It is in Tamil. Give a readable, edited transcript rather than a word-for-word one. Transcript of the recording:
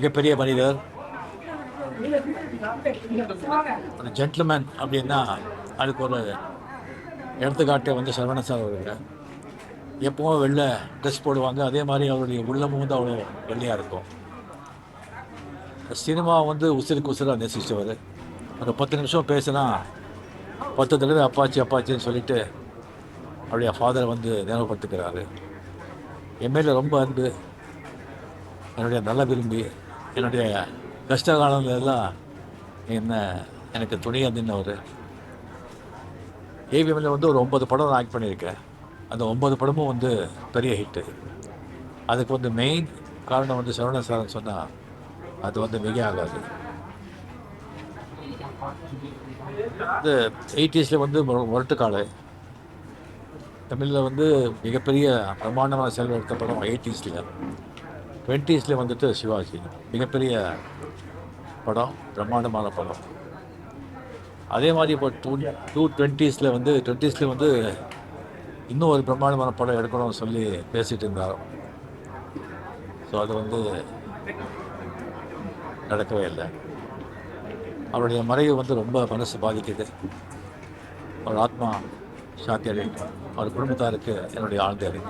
மிகப்பெரிய மனிதர், ஒரு ஜென்டில்மேன் அப்படின்னா அதுக்கு ஒரு எடுத்துக்காட்டை வந்து சரவண சார் அவர்கள். எப்பவும் வெள்ளை ட்ரெஸ் போடுவாங்க, அதே மாதிரி அவருடைய உள்ளமும் வந்து அவ்வளோ வெள்ளையாக இருக்கும். சினிமா வந்து உசிருக்கு உசிராக நேசிச்சவர். ஒரு 10 நிமிஷம் பேசினா 10 தடவை அப்பாச்சி அப்பாச்சின்னு சொல்லிட்டு அவருடைய ஃபாதரை வந்து ஞாபகப்படுத்துக்கிறாரு. என் மேலே ரொம்ப அன்பு, என்னுடைய நல்ல விரும்பி, என்னுடைய கஷ்ட காலங்களெல்லாம் எனக்கு துணையாக நின்றவர். ஏவிஎம்மில் வந்து ஒரு 9 படம் நான் ஆக்ட் பண்ணியிருக்கேன். அந்த 9 படமும் வந்து பெரிய ஹிட்டு. அதுக்கு வந்து மெயின் காரணம் வந்து சரவண சார்னு சொன்னால் அது வந்து மிக ஆகாது. இந்த 80s வந்து முரட்டுக்காலை தமிழில் வந்து மிகப்பெரிய பிரம்மாண்டமான செலவு எடுத்த படம் 80s. 20s வந்துட்டு சிவாஜி மிகப்பெரிய படம், பிரம்மாண்டமான படம். அதே மாதிரி இப்போ 2020s வந்து இன்னும் ஒரு பிரம்மாண்டமான படம் எடுக்கணும்னு சொல்லி பேசிகிட்டு இருந்தார். ஸோ அது வந்து நடக்கவே இல்லை. அவருடைய மறைவு வந்து ரொம்ப மனசு பாதிக்குது. அவர் ஆத்மா சாந்தி அடையட்டும். அவர் குடும்பத்தாருக்கு என்னுடைய ஆழ்ந்த அறிவு.